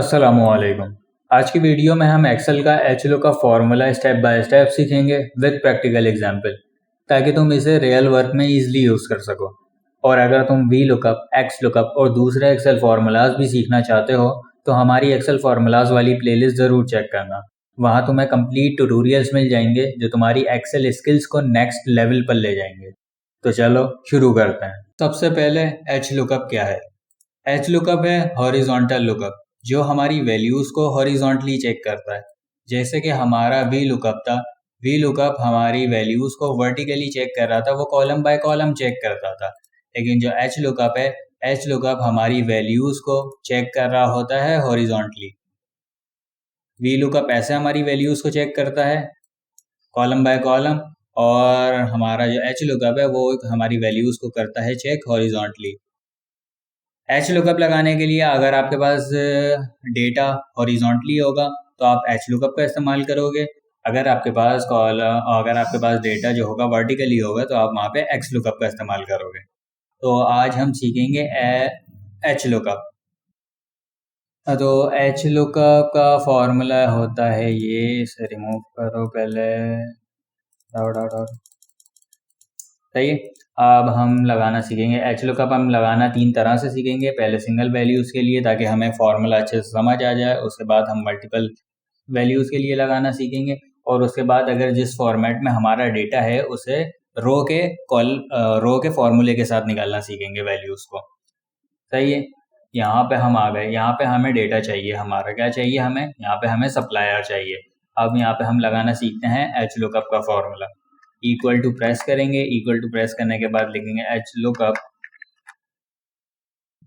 अस्सलामुअलैकुम। आज की वीडियो में हम एक्सेल का एचलूकअप फॉर्मूला स्टेप बाय स्टेप सीखेंगे विद प्रैक्टिकल एग्जांपल, ताकि तुम इसे रियल वर्क में इजीली यूज़ कर सको। और अगर तुम वी लुकअप, एक्स लुकअप और दूसरे एक्सेल फार्मूलाज भी सीखना चाहते हो तो हमारी एक्सेल फार्मूलाज वाली प्लेलिस्ट ज़रूर चेक करना। वहाँ तुम्हें कंप्लीट ट्यूटोरियल्स मिल जाएंगे जो तुम्हारी एक्सेल स्किल्स को नेक्स्ट लेवल पर ले जाएंगे। तो चलो शुरू करते हैं। सबसे पहले एच लुकअप क्या है? एच लुकअप है हॉरिजॉन्टल लुकअप, जो हमारी वैल्यूज़ को हॉरिजॉन्टली चेक करता है। जैसे कि हमारा वी लुकअप था, वी लुकअप हमारी वैल्यूज़ को वर्टिकली चेक कर रहा था, वो कॉलम बाय कॉलम चेक करता था। लेकिन जो एच लुकअप है, एच लुकअप हमारी वैल्यूज़ को चेक कर रहा होता है हॉरिजॉन्टली। वी लुकअप ऐसे हमारी वैल्यूज़ को चेक करता है कॉलम बाय कॉलम, और हमारा जो एच लुकअप है वो हमारी वैल्यूज़ को करता है चेक हॉरिजॉन्टली। एच लुकअप लगाने के लिए अगर आपके पास डेटा हॉरिजॉन्टली होगा तो आप एच लुकअप का इस्तेमाल करोगे। अगर आपके पास डेटा जो होगा वर्टिकली होगा तो आप वहाँ पे एक्स लुकअप का इस्तेमाल करोगे। तो आज हम सीखेंगे एच लुकअप। तो एच लुकअप का फॉर्मूला होता है ये, इसे रिमूव करो पहले। सही है। अब हम लगाना सीखेंगे एच लुकअप। हम लगाना तीन तरह से सीखेंगे। पहले सिंगल वैल्यूज़ के लिए, ताकि हमें फार्मूला अच्छे से समझ आ जाए। उसके बाद हम मल्टीपल वैल्यूज़ के लिए लगाना सीखेंगे, और उसके बाद अगर जिस फॉर्मेट में हमारा डेटा है उसे रो के फॉर्मूले के साथ निकालना सीखेंगे वैल्यूज़ को। सही है। यहाँ पे हम आ गए। यहाँ पे हमें डेटा चाहिए। हमारा क्या चाहिए? यहाँ पे हमें सप्लायर चाहिए। अब यहाँ पे हम लगाना सीखते हैं एच लुकअप का फॉर्मूला। इक्वल टू प्रेस करेंगे। इक्वल टू प्रेस करने के बाद लिखेंगे एच लुकअप,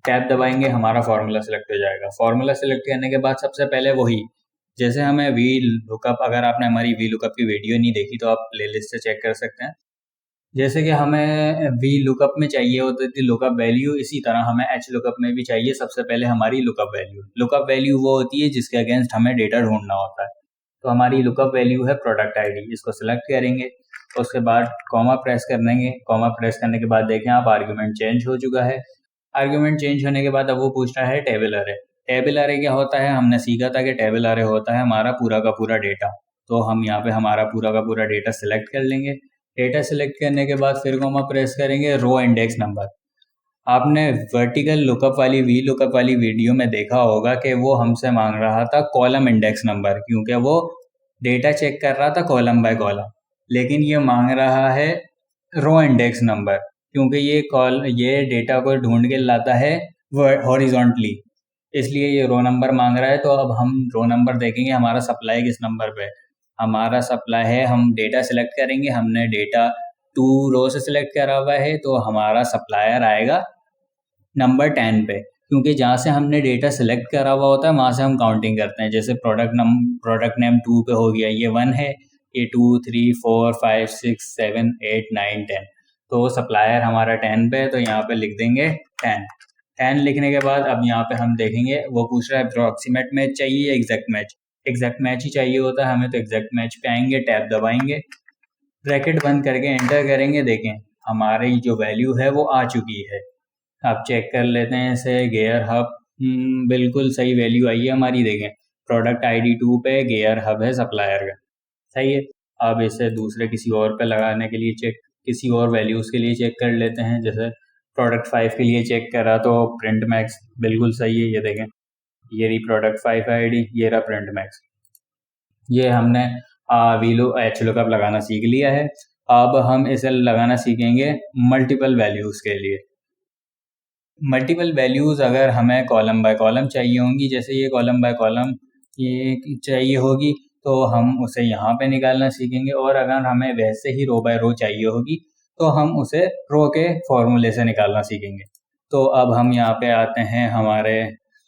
टैब दबाएंगे, हमारा फार्मूला सेलेक्ट हो जाएगा। फार्मूला सेलेक्ट करने के बाद सबसे पहले वही, जैसे हमें वी लुकअप, अगर आपने हमारी वी लुकअप की वीडियो नहीं देखी तो आप प्लेलिस्ट से चेक कर सकते हैं। जैसे कि हमें वी लुकअप में चाहिए होती थी लुकअप वैल्यू, इसी तरह हमें एच लुकअप में भी चाहिए सबसे पहले हमारी लुकअप वैल्यू। लुकअप वैल्यू वो होती है जिसके अगेंस्ट हमें डेटा ढूंढना होता है। तो हमारी लुकअप वैल्यू है प्रोडक्ट आईडी। इसको सिलेक्ट करेंगे, उसके बाद कॉमा प्रेस कर देंगे। कॉमा प्रेस करने के बाद देखें आप, आर्ग्यूमेंट चेंज हो चुका है। आर्ग्यूमेंट चेंज होने के बाद अब वो पूछ रहा है टेबल अरे। टेबल अरे क्या होता है? हमने सीखा था कि टेबल अरे होता है हमारा पूरा का पूरा डेटा। तो हम यहाँ पे हमारा पूरा का पूरा डेटा सिलेक्ट कर लेंगे। डेटा सिलेक्ट करने के बाद फिर कॉमा प्रेस करेंगे, रो इंडेक्स नंबर। आपने वर्टिकल लुकअप वाली वी लुकअप वाली वीडियो में देखा होगा कि वो हमसे मांग रहा था कॉलम इंडेक्स नंबर, क्योंकि वो डेटा चेक कर रहा था कॉलम बाय कॉलम। लेकिन ये मांग रहा है रो इंडेक्स नंबर, क्योंकि ये डेटा को ढूंढ के लाता है हॉरिजॉन्टली, इसलिए ये रो नंबर मांग रहा है। तो अब हम रो नंबर देखेंगे हमारा सप्लाई किस नंबर पे है। हमारा सप्लाई है, हम डेटा सिलेक्ट करेंगे। हमने डेटा 2 रो से सिलेक्ट करा हुआ है, तो हमारा सप्लायर आएगा नंबर 10 पे, क्योंकि जहाँ से हमने डेटा सिलेक्ट करा हुआ होता है वहाँ से हम काउंटिंग करते हैं। जैसे प्रोडक्ट नेम 2 पे हो गया, ये 1 है, ये 2 3 4 5 6 7 8 9 10, तो सप्लायर हमारा 10 पे है, तो यहाँ पे लिख देंगे 10। 10 लिखने के बाद अब यहाँ पे हम देखेंगे, वो पूछ रहा है अप्रॉक्सीमेट मैच चाहिए या एग्जैक्ट मैच। एग्जैक्ट मैच ही चाहिए होता है हमें, तो एग्जैक्ट मैच पे आएंगे, टैब दबाएंगे, ब्रैकेट बंद करके एंटर करेंगे। देखें हमारी जो वैल्यू है वो आ चुकी है। अब चेक कर लेते हैं इसे। गेयर हब, बिल्कुल सही वैल्यू आई है हमारी। देखें प्रोडक्ट आईडी 2 पे गेयर हब है सप्लायर का। सही है। अब इसे दूसरे किसी और पे लगाने के लिए किसी और वैल्यूज़ के लिए चेक कर लेते हैं। जैसे प्रोडक्ट 5 के लिए चेक करा तो प्रिंट मैक्स बिल्कुल सही है। ये देखें, ये रही प्रोडक्ट 5 आईडी, ये रहा प्रिंट मैक्स। ये हमने वीलो एच लुकअप लगाना सीख लिया है। अब हम इसे लगाना सीखेंगे मल्टीपल वैल्यूज़ के लिए। मल्टीपल वैल्यूज़ अगर हमें कॉलम बाय कॉलम चाहिए होंगी, जैसे ये कॉलम बाय कॉलम ये चाहिए होगी, तो हम उसे यहाँ पे निकालना सीखेंगे। और अगर हमें वैसे ही रो बाय रो चाहिए होगी तो हम उसे रो के फॉर्मूले से निकालना सीखेंगे। तो अब हम यहाँ पे आते हैं हमारे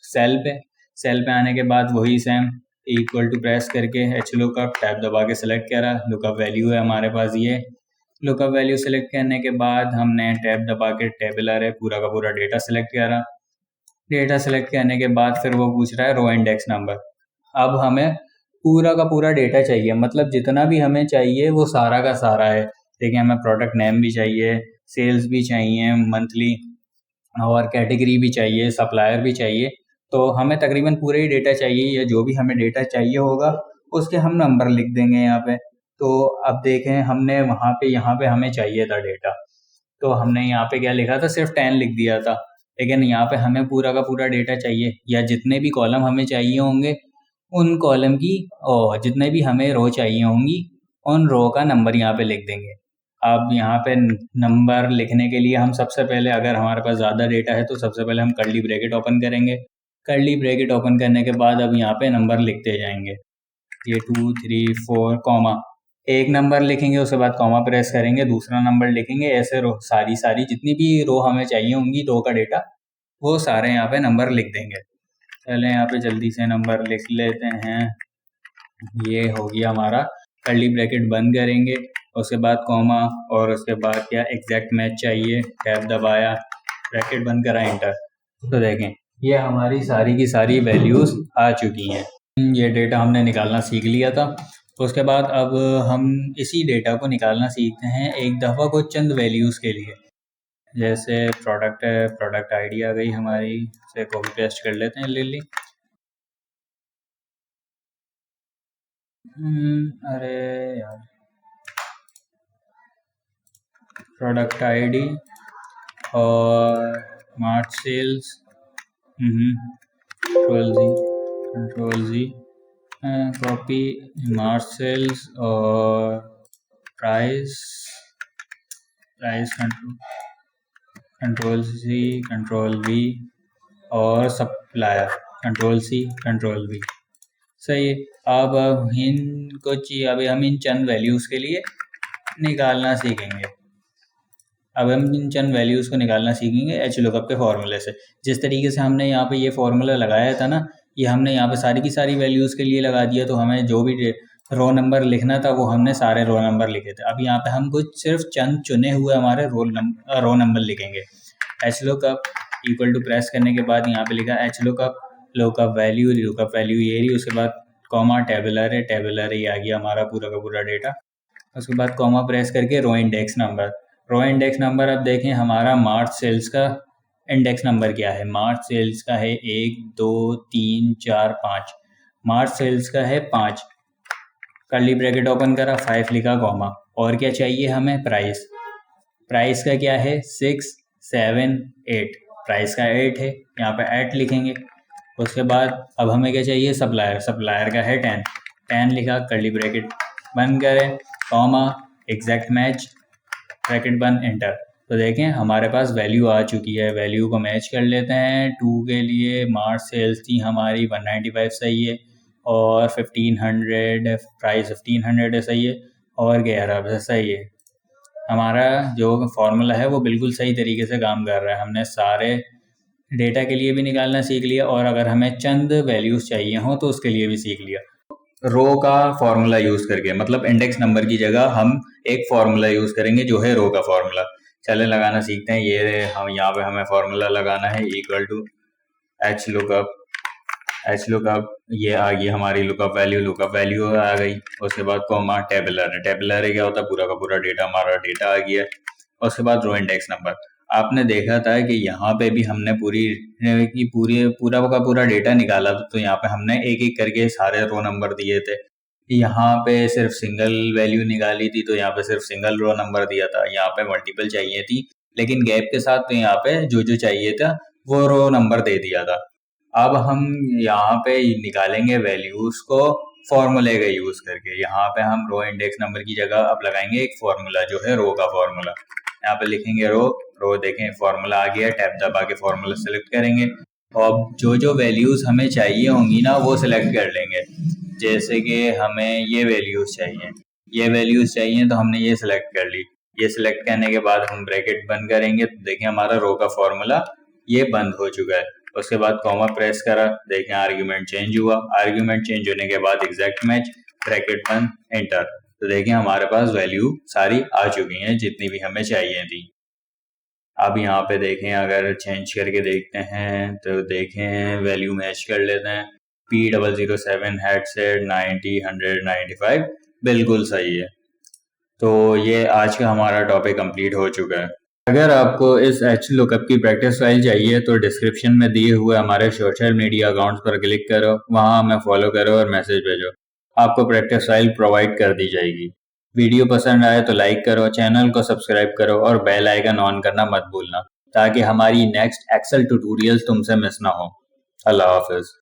सेल पे आने के बाद वही सेम इक्वल टू प्रेस करके एच लुकअप, टैब दबा के सिलेक्ट करा। लुकअप वैल्यू है हमारे पास ये। लुकअप वैल्यू सेलेक्ट करने के बाद हमने टैब दबा के टेबलर है पूरा का पूरा डेटा सेलेक्ट करा। डेटा सेलेक्ट करने के बाद फिर वो पूछ रहा है रो इंडेक्स नंबर। अब हमें पूरा का पूरा डेटा चाहिए, मतलब जितना भी हमें चाहिए वो सारा का सारा है। देखिए हमें प्रोडक्ट नेम भी चाहिए, सेल्स भी चाहिए मंथली, और कैटेगरी भी चाहिए, सप्लायर भी चाहिए। तो हमें तकरीबन पूरे ही डेटा चाहिए, या जो भी हमें डेटा चाहिए होगा उसके हम नंबर लिख देंगे यहाँ पे। तो अब देखें, हमने यहाँ पे हमें चाहिए था डेटा, तो हमने यहाँ पे क्या लिखा था, सिर्फ 10 लिख दिया था। लेकिन यहाँ पे हमें पूरा का पूरा डेटा चाहिए, या जितने भी कॉलम हमें चाहिए होंगे उन कॉलम की, और जितने भी हमें रो चाहिए होंगी उन रो का नंबर यहाँ पे लिख देंगे। अब यहाँ पे नंबर लिखने के लिए हम सबसे पहले, अगर हमारे पास ज़्यादा डेटा है तो सबसे पहले हम कर्ली ब्रैकेट ओपन करेंगे। कर्ली ब्रैकेट ओपन करने के बाद अब यहाँ पे नंबर लिखते जाएंगे, ये 2 3 4 कॉमा, एक नंबर लिखेंगे, उसके बाद कॉमा प्रेस करेंगे, दूसरा नंबर लिखेंगे, ऐसे रो सारी जितनी भी रो हमें चाहिए होंगी रो का डेटा, वो सारे यहाँ पे नंबर लिख देंगे। पहले यहाँ पे जल्दी से नंबर लिख लेते हैं। ये हो गया हमारा, कर्ली ब्रैकेट बंद करेंगे, उसके बाद कॉमा, और उसके बाद क्या एग्जैक्ट मैच चाहिए, टैब दबाया, ब्रैकेट बंद करा, एंटर। तो देखें ये हमारी सारी की सारी वैल्यूज़ आ चुकी हैं। ये डेटा हमने निकालना सीख लिया था। उसके बाद अब हम इसी डेटा को निकालना सीखते हैं एक दफ़ा को चंद वैल्यूज़ के लिए। जैसे प्रोडक्ट है, प्रोडक्ट आईडी आ गई हमारी, से कॉपी पेस्ट कर लेते हैं ले अरे यार, प्रोडक्ट आईडी और March sales, control G copy March sales, और price control C control V, और supplier control C control V. सही है। अब अभी हम इन चंद वैल्यूज़ के लिए निकालना सीखेंगे। अब हम इन चंद वैल्यूज़ को निकालना सीखेंगे एच लुकअप के फॉर्मूले से। जिस तरीके से हमने यहाँ पे ये फॉर्मूला लगाया था ना, ये हमने यहाँ पे सारी की सारी वैल्यूज़ के लिए लगा दिया, तो हमें जो भी रो नंबर लिखना था वो हमने सारे रो नंबर लिखे थे। अब यहाँ पे हम कुछ सिर्फ चंद चुने हुए हमारे रो नंबर लिखेंगे। H lookup equal to press करने के बाद यहाँ पे लिखा एच लुकअप वैल्यू ये रही, उसके बाद कॉमा टेबुलर है, ये आ गया हमारा पूरा का पूरा डेटा। उसके बाद कॉमा प्रेस करके रो इंडेक्स नंबर। अब देखें हमारा मार्च सेल्स का इंडेक्स नंबर क्या है। मार्च सेल्स का है 1 2 3 4 5, मार्च सेल्स का है 5। कर्ली ब्रैकेट ओपन करा, 5 लिखा, कॉमा, और क्या चाहिए हमें, प्राइस का क्या है 6 7 8, प्राइस का 8 है, यहाँ पे 8 लिखेंगे। उसके बाद अब हमें क्या चाहिए, सप्लायर का है 10 लिखा, कर्ली ब्रैकेट बंद करें, कॉमा, एग्जैक्ट मैच, ब्रैकेट बंद, एंटर। तो देखें हमारे पास वैल्यू आ चुकी है। वैल्यू को मैच कर लेते हैं। 2 के लिए मार्च सेल्स थी हमारी 195 सही है, और 1500 प्राइस 1500 सही है, और 11 सही है। हमारा जो फॉर्मूला है वो बिल्कुल सही तरीके से काम कर रहा है। हमने सारे डेटा के लिए भी निकालना सीख लिया, और अगर हमें चंद वैल्यूज़ चाहिए हों तो उसके लिए भी सीख लिया। रो का फॉर्मूला यूज़ करके, मतलब इंडेक्स नंबर की जगह हम एक फॉर्मूला यूज़ करेंगे जो है रो का फॉर्मूला। चले लगाना सीखते हैं। ये हम यहाँ पे हमें फॉर्मूला लगाना है, इक्वल टू एच लुकअप, ये आ गई हमारी लुकअप वैल्यू आ गई। उसके बाद कॉमा, टेबुलर है क्या होता है, पूरा का पूरा डेटा, हमारा डेटा आ गया। उसके बाद रो इंडेक्स नंबर। आपने देखा था कि यहाँ पे भी हमने पूरा का पूरा डेटा निकाला था, तो यहाँ पे हमने एक एक करके सारे रो नंबर दिए थे। यहाँ पे सिर्फ सिंगल वैल्यू निकाली थी, तो यहाँ पे सिर्फ सिंगल रो नंबर दिया था। यहाँ पे मल्टीपल चाहिए थी लेकिन गैप के साथ, तो यहाँ पे जो जो चाहिए था वो रो नंबर दे दिया था। अब हम यहाँ पे निकालेंगे वैल्यूज को फॉर्मूले का यूज करके। यहाँ पे हम रो इंडेक्स नंबर की जगह अब लगाएंगे एक फॉर्मूला जो है रो का फॉर्मूला। यहाँ पे लिखेंगे रो देखें फॉर्मूला आ गया, टैब दबा के फॉर्मूला सेलेक्ट करेंगे, और जो जो वैल्यूज हमें चाहिए होंगी ना वो सिलेक्ट कर लेंगे। जैसे कि हमें ये वैल्यूज चाहिए तो हमने ये सिलेक्ट कर ली। ये सिलेक्ट करने के बाद हम ब्रैकेट बंद करेंगे, तो देखें हमारा रो का फॉर्मूला ये बंद हो चुका है। उसके बाद कॉमा प्रेस करा, देखें आर्ग्यूमेंट चेंज हुआ। आर्ग्यूमेंट चेंज होने के बाद एग्जैक्ट मैच, ब्रैकेट बंद, एंटर। तो देखें हमारे पास वैल्यू सारी आ चुकी हैं जितनी भी हमें चाहिए थी। अब यहाँ पे देखें, अगर चेंज करके देखते हैं तो देखें वैल्यू मैच कर लेते हैं। P007 हेडसेट 90 100 95 बिल्कुल सही है। तो ये आज का हमारा टॉपिक कंप्लीट हो चुका है। अगर आपको इस एच लुकअप की प्रैक्टिस फाइल चाहिए तो डिस्क्रिप्शन में दिए हुए हमारे सोशल मीडिया अकाउंट्स पर क्लिक करो, वहां हमें फॉलो करो और मैसेज भेजो। आपको प्रैक्टिस फाइल प्रोवाइड कर दी जाएगी। वीडियो पसंद आए तो लाइक करो, चैनल को सब्सक्राइब करो और बेल आइकन ऑन करना मत भूलना ताकि हमारी नेक्स्ट एक्सेल ट्यूटोरियल्स तुमसे मिस ना हो। अल्लाह हाफिज।